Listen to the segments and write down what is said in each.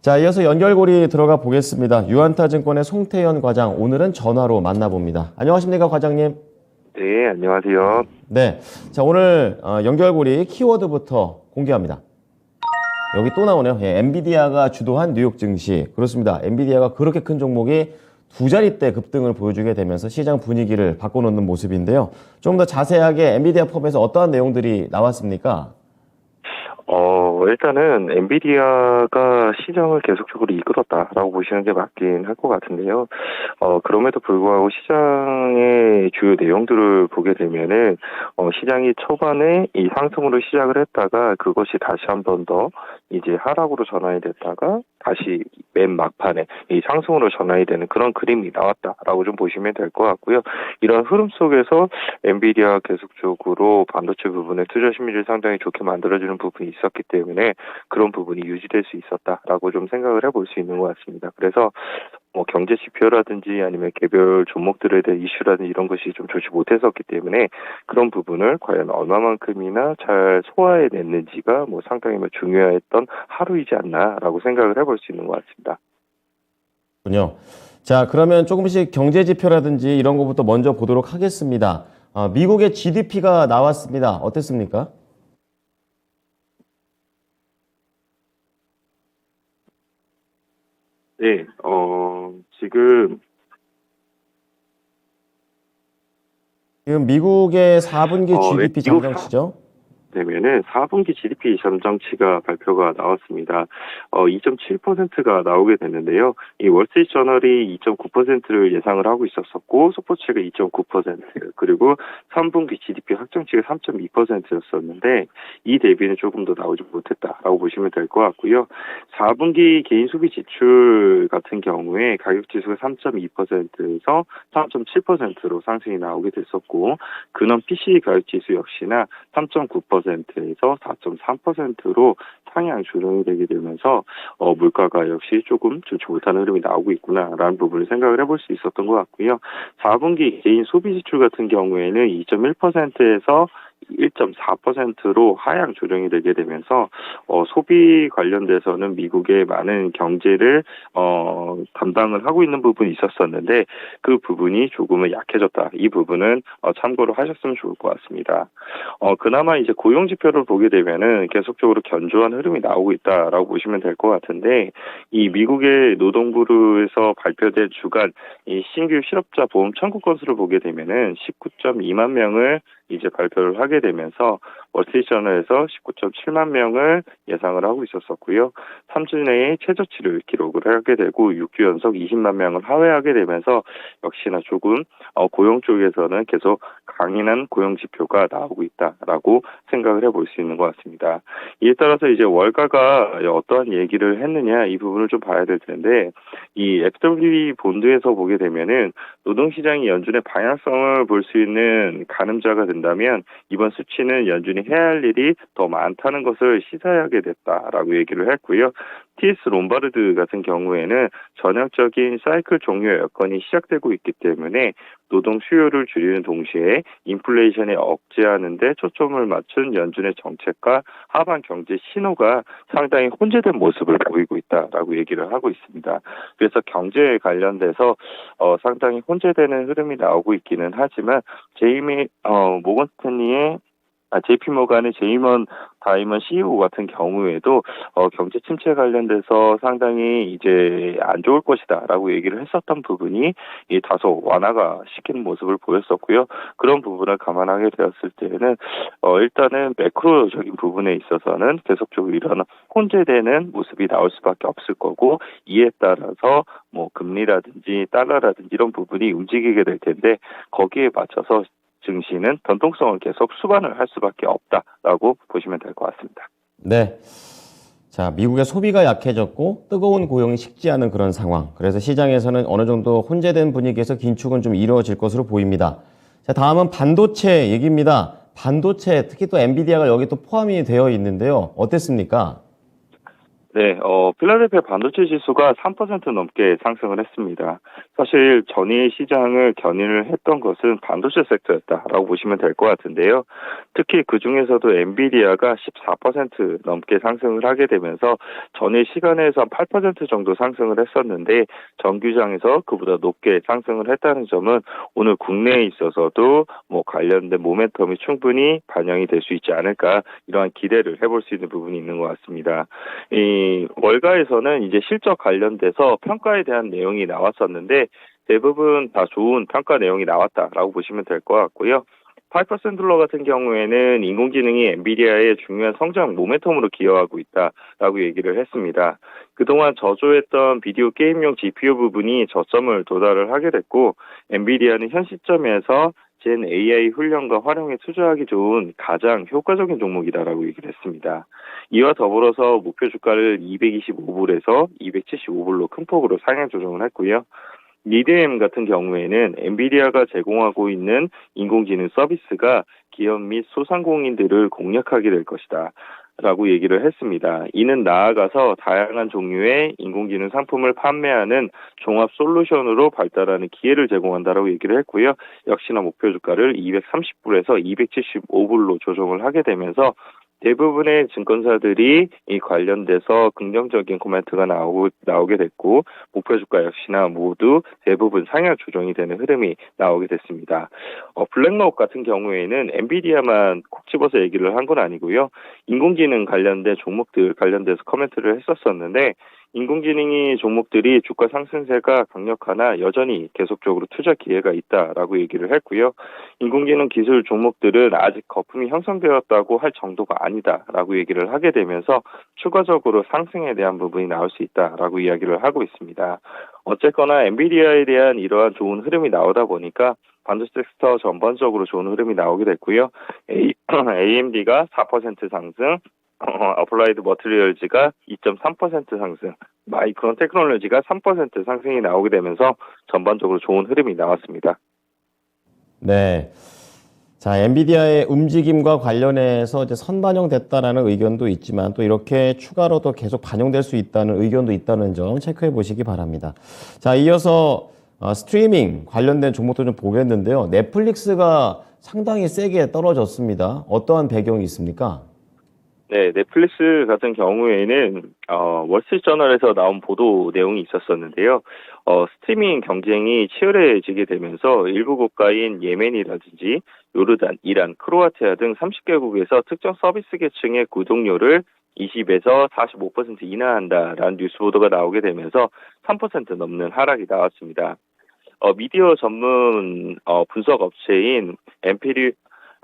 자, 이어서 연결고리 들어가 보겠습니다. 유안타증권의 송태현 과장, 오늘은 전화로 만나봅니다. 안녕하십니까, 과장님? 네, 안녕하세요. 네. 자, 오늘 연결고리 키워드부터 공개합니다. 여기 또 나오네요. 예, 엔비디아가 주도한 뉴욕 증시. 그렇습니다. 엔비디아가 그렇게 큰 종목이 두 자릿대 급등을 보여주게 되면서 시장 분위기를 바꿔놓는 모습인데요. 좀 더 자세하게 엔비디아 펍에서 어떠한 내용들이 나왔습니까? 일단은 엔비디아가 시장을 계속적으로 이끌었다라고 보시는 게 맞긴 할 것 같은데요. 그럼에도 불구하고 시장의 주요 내용들을 보게 되면은, 시장이 초반에 이 상승으로 시작을 했다가 그것이 다시 한 번 더 이제 하락으로 전환이 됐다가 다시 맨 막판에 이 상승으로 전환이 되는 그런 그림이 나왔다라고 좀 보시면 될 것 같고요. 이런 흐름 속에서 엔비디아가 계속적으로 반도체 부분에 투자 심리를 상당히 좋게 만들어주는 부분이 있었기 때문에 그런 부분이 유지될 수 있었다라고 좀 생각을 해볼 수 있는 것 같습니다. 그래서 경제 지표라든지 아니면 개별 종목들에 대한 이슈라든지 이런 것이 좀 좋지 못했었기 때문에 그런 부분을 과연 얼마만큼이나 잘 소화해냈는지가 상당히 중요했던 하루이지 않나라고 생각을 해볼 수 있는 것 같습니다. 군요. 자, 그러면 조금씩 경제 지표라든지 이런 것부터 먼저 보도록 하겠습니다. 미국의 GDP가 나왔습니다. 어땠습니까? 네, 지금 미국의 4분기 GDP 미국 잠정치죠? 되면은 4분기 GDP 잠정치가 발표가 나왔습니다. 2.7%가 나오게 됐는데요. 이 월스트리트저널이 2.9%를 예상을 하고 있었었고 소포츠가 2.9% 그리고 3분기 GDP 확정치가 3.2%였었는데 이 대비는 조금 더 나오지 못했다라고 보시면 될 것 같고요. 4분기 개인 소비 지출 같은 경우에 가격 지수가 3.2%에서 3.7%로 상승이 나오게 됐었고 근원 PC 가격 지수 역시나 3.9%에서 4.3%로 상향 조정이 되게 되면서 물가가 역시 조금 좋지 못한 흐름이 나오고 있구나라는 부분을 생각을 해볼 수 있었던 것 같고요. 4분기 개인 소비 지출 같은 경우에는 2.1%에서 1.4%로 하향 조정이 되게 되면서 소비 관련돼서는 미국의 많은 경제를 담당을 하고 있는 부분이 있었었는데 그 부분이 조금은 약해졌다. 이 부분은 참고로 하셨으면 좋을 것 같습니다. 그나마 이제 고용 지표를 보게 되면은 계속적으로 견조한 흐름이 나오고 있다라고 보시면 될 것 같은데 이 미국의 노동부에서 발표된 주간 이 신규 실업자 보험 청구 건수를 보게 되면은 19.2만 명을 이제 발표를 하게 되면서 월스트리트저널에서 19.7만 명을 예상을 하고 있었었고요. 3주 내에 최저치를 기록을 하게 되고 6주 연속 20만 명을 하회하게 되면서 역시나 조금 고용 쪽에서는 계속 강인한 고용 지표가 나오고 있다라고 생각을 해볼 수 있는 것 같습니다. 이에 따라서 이제 월가가 어떠한 얘기를 했느냐 이 부분을 좀 봐야 될 텐데 이 FWB 본드에서 보게 되면은 노동시장이 연준의 방향성을 볼 수 있는 가늠자가 된다면 이번 수치는 연준이 해야 할 일이 더 많다는 것을 시사하게 됐다라고 얘기를 했고요. TS 롬바르드 같은 경우에는 전형적인 사이클 종료 여건이 시작되고 있기 때문에 노동 수요를 줄이는 동시에 인플레이션에 억제하는 데 초점을 맞춘 연준의 정책과 하반 경제 신호가 상당히 혼재된 모습을 보이고 있다라고 얘기를 하고 있습니다. 그래서 경제에 관련돼서 상당히 혼재되는 흐름이 나오고 있기는 하지만 모건 스탠리의 JP 모간의 제이먼 다이먼 CEO 같은 경우에도 경제 침체 관련돼서 상당히 이제 안 좋을 것이다라고 얘기를 했었던 부분이 다소 완화가 시키는 모습을 보였었고요. 그런 부분을 감안하게 되었을 때는 일단은 매크로적인 부분에 있어서는 계속적으로 이런 혼재되는 모습이 나올 수밖에 없을 거고 이에 따라서 금리라든지 달러라든지 이런 부분이 움직이게 될 텐데 거기에 맞춰서 증시는 변동성을 계속 수반을 할 수밖에 없다라고 보시면 될 것 같습니다. 네. 자, 미국의 소비가 약해졌고 뜨거운 고용이 식지 않은 그런 상황. 그래서 시장에서는 어느 정도 혼재된 분위기에서 긴축은 좀 이루어질 것으로 보입니다. 자, 다음은 반도체 얘기입니다. 반도체, 특히 또 엔비디아가 여기 또 포함이 되어 있는데요. 어땠습니까? 네, 필라델피아 반도체 지수가 3% 넘게 상승을 했습니다. 사실 전일 시장을 견인을 했던 것은 반도체 섹터였다라고 보시면 될 것 같은데요. 특히 그 중에서도 엔비디아가 14% 넘게 상승을 하게 되면서 전일 시간에서 한 8% 정도 상승을 했었는데 정규장에서 그보다 높게 상승을 했다는 점은 오늘 국내에 있어서도 뭐 관련된 모멘텀이 충분히 반영이 될 수 있지 않을까 이러한 기대를 해볼 수 있는 부분이 있는 것 같습니다. 이 월가에서는 이제 실적 관련돼서 평가에 대한 내용이 나왔었는데 대부분 다 좋은 평가 내용이 나왔다라고 보시면 될 것 같고요. 파이퍼 샌들러 같은 경우에는 인공지능이 엔비디아의 중요한 성장 모멘텀으로 기여하고 있다라고 얘기를 했습니다. 그동안 저조했던 비디오 게임용 GPU 부분이 저점을 도달을 하게 됐고 엔비디아는 현 시점에서 젠 AI 훈련과 활용에 투자하기 좋은 가장 효과적인 종목이다라고 얘기를 했습니다. 이와 더불어서 목표 주가를 225불에서 275불로 큰 폭으로 상향 조정을 했고요. 리드엠 같은 경우에는 엔비디아가 제공하고 있는 인공지능 서비스가 기업 및 소상공인들을 공략하게 될 것이다. 라고 얘기를 했습니다. 이는 나아가서 다양한 종류의 인공지능 상품을 판매하는 종합 솔루션으로 발달하는 기회를 제공한다라고 얘기를 했고요. 역시나 목표 주가를 230불에서 275불로 조정을 하게 되면서 대부분의 증권사들이 이 관련돼서 긍정적인 코멘트가 나오게 됐고 목표 주가 역시나 모두 대부분 상향 조정이 되는 흐름이 나오게 됐습니다. 블랙록 같은 경우에는 엔비디아만 콕 집어서 얘기를 한 건 아니고요. 인공지능 관련된 종목들 관련돼서 코멘트를 했었었는데 인공지능이 종목들이 주가 상승세가 강력하나 여전히 계속적으로 투자 기회가 있다라고 얘기를 했고요. 인공지능 기술 종목들은 아직 거품이 형성되었다고 할 정도가 아니다라고 얘기를 하게 되면서 추가적으로 상승에 대한 부분이 나올 수 있다라고 이야기를 하고 있습니다. 어쨌거나 엔비디아에 대한 이러한 좋은 흐름이 나오다 보니까 반도체 섹터 전반적으로 좋은 흐름이 나오게 됐고요. AMD가 4% 상승, 어플라이드 머티리얼즈가 2.3% 상승, 마이크론 테크놀로지가 3% 상승이 나오게 되면서 전반적으로 좋은 흐름이 나왔습니다. 네. 자, 엔비디아의 움직임과 관련해서 이제 선반영됐다라는 의견도 있지만 또 이렇게 추가로도 계속 반영될 수 있다는 의견도 있다는 점 체크해 보시기 바랍니다. 자, 이어서 스트리밍 관련된 종목도 좀 보겠는데요. 넷플릭스가 상당히 세게 떨어졌습니다. 어떠한 배경이 있습니까? 네, 넷플릭스 같은 경우에는 월스트리트저널에서 나온 보도 내용이 있었었는데요. 스트리밍 경쟁이 치열해지게 되면서 일부 국가인 예멘이라든지 요르단, 이란, 크로아티아 등 30개국에서 특정 서비스 계층의 구독료를 20에서 45% 인하한다라는 뉴스 보도가 나오게 되면서 3% 넘는 하락이 나왔습니다. 미디어 전문 분석 업체인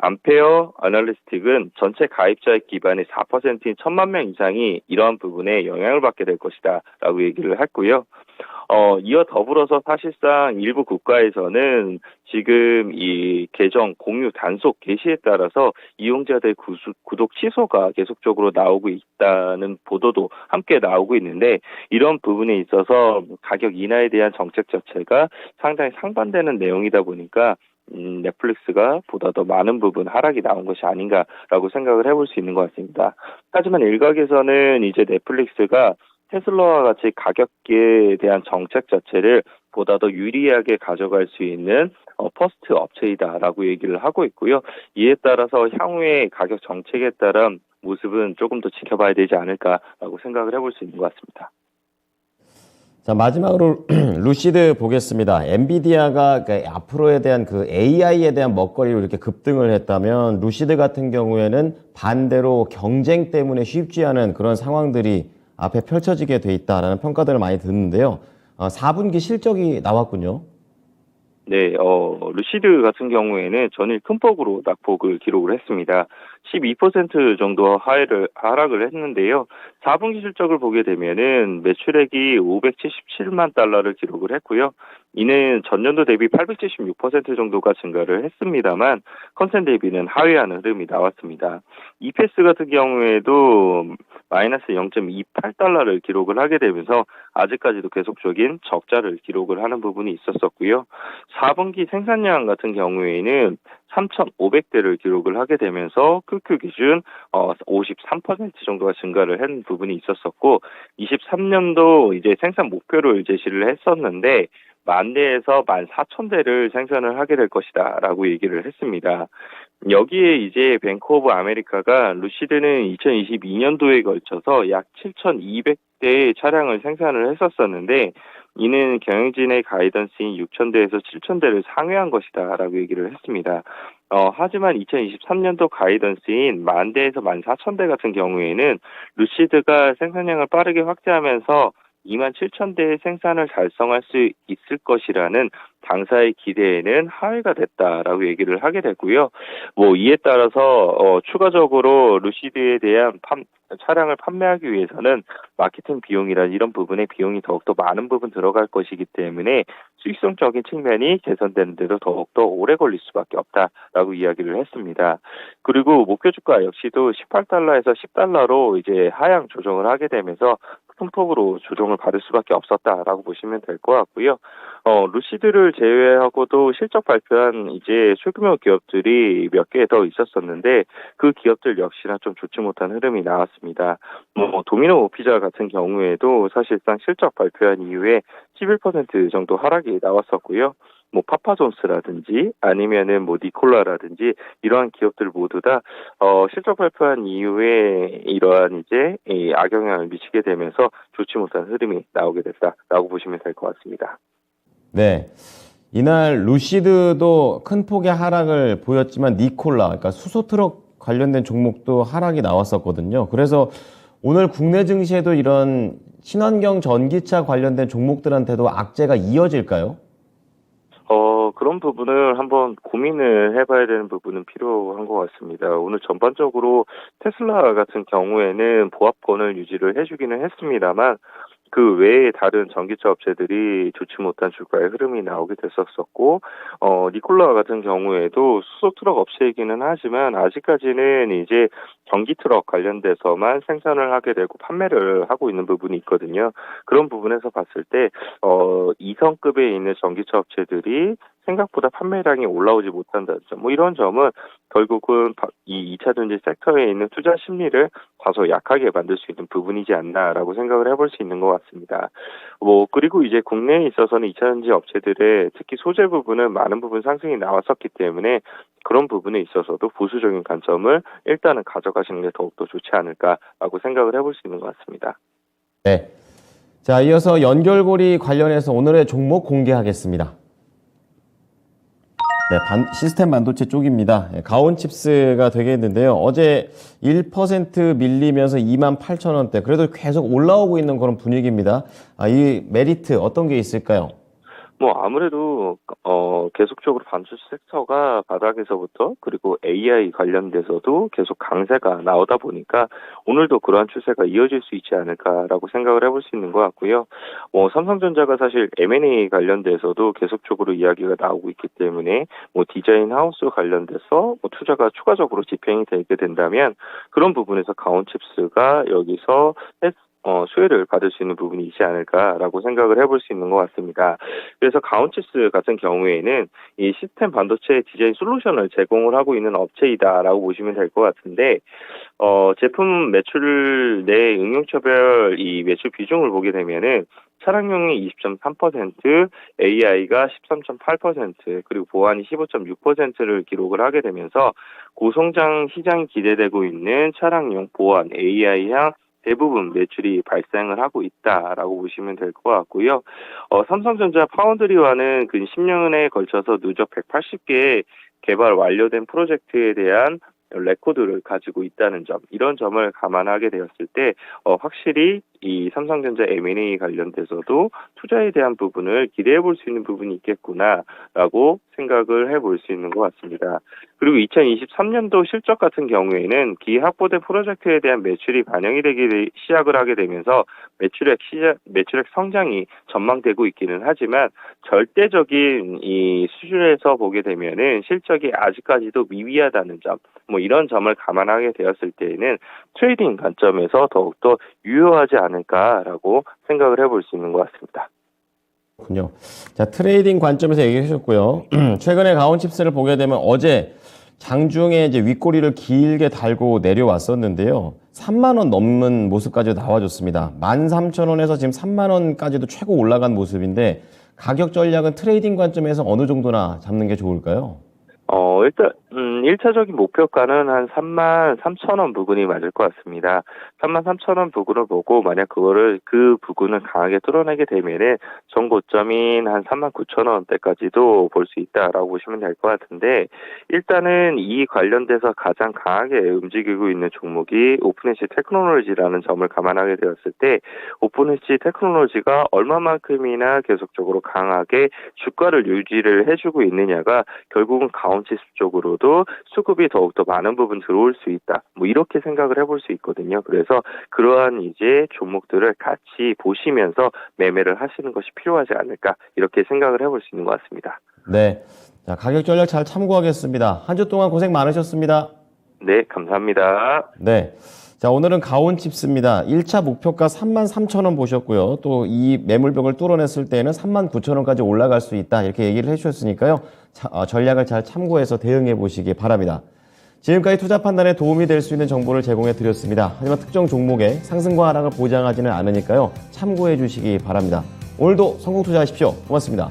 암페어 아널리스틱은 전체 가입자 기반의 4%인 1,000만 명 이상이 이러한 부분에 영향을 받게 될 것이다 라고 얘기를 했고요. 이어 더불어서 사실상 일부 국가에서는 지금 이 계정 공유 단속 개시에 따라서 이용자들 구독 취소가 계속적으로 나오고 있다는 보도도 함께 나오고 있는데 이런 부분에 있어서 가격 인하에 대한 정책 자체가 상당히 상반되는 내용이다 보니까 넷플릭스가 보다 더 많은 부분 하락이 나온 것이 아닌가라고 생각을 해볼 수 있는 것 같습니다. 하지만 일각에서는 이제 넷플릭스가 테슬라와 같이 가격에 대한 정책 자체를 보다 더 유리하게 가져갈 수 있는 퍼스트 업체이다라고 얘기를 하고 있고요. 이에 따라서 향후의 가격 정책에 따른 모습은 조금 더 지켜봐야 되지 않을까라고 생각을 해볼 수 있는 것 같습니다. 자, 마지막으로 루시드 보겠습니다. 엔비디아가 앞으로에 대한 그 AI에 대한 먹거리로 이렇게 급등을 했다면 루시드 같은 경우에는 반대로 경쟁 때문에 쉽지 않은 그런 상황들이 앞에 펼쳐지게 돼 있다라는 평가들을 많이 듣는데요. 4분기 실적이 나왔군요. 네, 루시드 같은 경우에는 전일 큰 폭으로 낙폭을 기록을 했습니다. 12% 정도 하락을 했는데요. 4분기 실적을 보게 되면은 매출액이 577만 달러를 기록을 했고요. 이는 전년도 대비 876% 정도가 증가를 했습니다만 컨센 대비는 하회하는 흐름이 나왔습니다. EPS 같은 경우에도 마이너스 0.28달러를 기록을 하게 되면서 아직까지도 계속적인 적자를 기록을 하는 부분이 있었었고요. 4분기 생산량 같은 경우에는 3,500대를 기록을 하게 되면서 QQ 기준 53% 정도가 증가를 한 부분이 있었었고 23년도 이제 생산 목표를 제시를 했었는데 10,000대에서 14,000대를 생산을 하게 될 것이다라고 얘기를 했습니다. 여기에 이제 뱅크 오브 아메리카가 루시드는 2022년도에 걸쳐서 약 7,200대의 차량을 생산을 했었었는데 이는 경영진의 가이던스인 6,000대에서 7,000대를 상회한 것이다라고 얘기를 했습니다. 하지만 2023년도 가이던스인 10,000대에서 14,000대 같은 경우에는 루시드가 생산량을 빠르게 확대하면서 27,000대의 생산을 달성할 수 있을 것이라는 당사의 기대에는 하회가 됐다라고 얘기를 하게 됐고요. 이에 따라서 추가적으로 루시드에 대한 차량을 판매하기 위해서는 마케팅 비용이란 이런 부분에 비용이 더욱더 많은 부분 들어갈 것이기 때문에 수익성적인 측면이 개선되는 데도 더욱더 오래 걸릴 수밖에 없다라고 이야기를 했습니다. 그리고 목표 주가 역시도 18달러에서 10달러로 이제 하향 조정을 하게 되면서 큰 폭으로 조정을 받을 수밖에 없었다라고 보시면 될 것 같고요. 루시드를 제외하고도 실적 발표한 이제 소규모 기업들이 몇 개 더 있었었는데 그 기업들 역시나 좀 좋지 못한 흐름이 나왔습니다. 도미노 피자 같은 경우에도 사실상 실적 발표한 이후에 11% 정도 하락이 나왔었고요. 파파존스라든지 아니면은 니콜라라든지 이러한 기업들 모두 다 실적 발표한 이후에 이러한 이제 악영향을 미치게 되면서 좋지 못한 흐름이 나오게 됐다라고 보시면 될 것 같습니다. 네. 이날 루시드도 큰 폭의 하락을 보였지만 니콜라, 그러니까 수소트럭 관련된 종목도 하락이 나왔었거든요. 그래서 오늘 국내 증시에도 이런 친환경 전기차 관련된 종목들한테도 악재가 이어질까요? 그런 부분을 한번 고민을 해봐야 되는 부분은 필요한 것 같습니다. 오늘 전반적으로 테슬라 같은 경우에는 보합권을 유지를 해주기는 했습니다만 그 외에 다른 전기차 업체들이 좋지 못한 주가의 흐름이 나오게 됐었었고, 니콜라 같은 경우에도 수소 트럭 업체이기는 하지만 아직까지는 이제 전기 트럭 관련돼서만 생산을 하게 되고 판매를 하고 있는 부분이 있거든요. 그런 부분에서 봤을 때, 2성급에 있는 전기차 업체들이 생각보다 판매량이 올라오지 못한다는 점, 이런 점은 결국은 이 2차 전지 섹터에 있는 투자 심리를 다소 약하게 만들 수 있는 부분이지 않나라고 생각을 해볼 수 있는 것 같습니다. 그리고 이제 국내에 있어서는 2차 전지 업체들의 특히 소재 부분은 많은 부분 상승이 나왔었기 때문에 그런 부분에 있어서도 보수적인 관점을 일단은 가져가시는 게 더욱더 좋지 않을까라고 생각을 해볼 수 있는 것 같습니다. 네. 자, 이어서 연결고리 관련해서 오늘의 종목 공개하겠습니다. 네, 시스템 반도체 쪽입니다. 가온칩스가 되겠는데요. 어제 1% 밀리면서 28,000원대. 그래도 계속 올라오고 있는 그런 분위기입니다. 이 메리트 어떤 게 있을까요? 아무래도 계속적으로 반도체 섹터가 바닥에서부터 그리고 AI 관련돼서도 계속 강세가 나오다 보니까 오늘도 그러한 추세가 이어질 수 있지 않을까라고 생각을 해볼 수 있는 것 같고요. 삼성전자가 사실 M&A 관련돼서도 계속적으로 이야기가 나오고 있기 때문에 디자인 하우스 관련돼서 투자가 추가적으로 집행이 되게 된다면 그런 부분에서 가온칩스가 여기서 수혜를 받을 수 있는 부분이 있지 않을까라고 생각을 해볼 수 있는 것 같습니다. 그래서 가온칩스 같은 경우에는 이 시스템 반도체 디자인 솔루션을 제공을 하고 있는 업체이다라고 보시면 될 것 같은데, 제품 매출 내 응용처별 이 매출 비중을 보게 되면은 차량용이 20.3%, AI가 13.8%, 그리고 보안이 15.6%를 기록을 하게 되면서 고성장 시장이 기대되고 있는 차량용, 보안, AI향 대부분 매출이 발생을 하고 있다라고 보시면 될 것 같고요. 삼성전자 파운드리와는 근 10년에 걸쳐서 누적 180개의 개발 완료된 프로젝트에 대한 레코드를 가지고 있다는 점, 이런 점을 감안하게 되었을 때 확실히 이 삼성전자 M&A 관련돼서도 투자에 대한 부분을 기대해 볼 수 있는 부분이 있겠구나라고 생각을 해볼 수 있는 것 같습니다. 그리고 2023년도 실적 같은 경우에는 기획 확보된 프로젝트에 대한 매출이 반영이 되기 시작을 하게 되면서 매출액 성장이 전망되고 있기는 하지만 절대적인 이 수준에서 보게 되면은 실적이 아직까지도 미비하다는 점, 뭐 이런 점을 감안하게 되었을 때에는 트레이딩 관점에서 더욱더 유효하지 않을까라고 생각을 해볼 수 있는 것 같습니다. 그렇군요. 자, 트레이딩 관점에서 얘기해 주셨고요. 최근에 가온칩스를 보게 되면 어제 장중에 이제 윗꼬리를 길게 달고 내려왔었는데요. 3만 원 넘는 모습까지 나와줬습니다. 13,000원에서 지금 3만 원까지도 최고 올라간 모습인데 가격 전략은 트레이딩 관점에서 어느 정도나 잡는 게 좋을까요? 일단 1차적인 목표가는 한 33,000원 부근이 맞을 것 같습니다. 33,000원 부근을 보고 만약 그 부근을 강하게 뚫어내게 되면은 전 고점인 한 39,000원대까지도 볼 수 있다라고 보시면 될 것 같은데, 일단은 이 관련돼서 가장 강하게 움직이고 있는 종목이 오픈엣지 테크놀로지라는 점을 감안하게 되었을 때, 오픈엣지 테크놀로지가 얼마만큼이나 계속적으로 강하게 주가를 유지를 해주고 있느냐가 결국은 가온칩스 쪽으로도 수급이 더욱더 많은 부분 들어올 수 있다. 뭐 이렇게 생각을 해볼 수 있거든요. 그래서 그러한 이제 종목들을 같이 보시면서 매매를 하시는 것이 필요하지 않을까, 이렇게 생각을 해볼 수 있는 것 같습니다. 네. 자, 가격 전략 잘 참고하겠습니다. 한 주 동안 고생 많으셨습니다. 네, 감사합니다. 네. 자, 오늘은 가온칩스입니다. 1차 목표가 33,000원 보셨고요. 또 이 매물벽을 뚫어냈을 때는 39,000원까지 올라갈 수 있다. 이렇게 얘기를 해주셨으니까요. 전략을 잘 참고해서 대응해 보시기 바랍니다. 지금까지 투자 판단에 도움이 될 수 있는 정보를 제공해 드렸습니다. 하지만 특정 종목의 상승과 하락을 보장하지는 않으니까요. 참고해 주시기 바랍니다. 오늘도 성공 투자하십시오. 고맙습니다.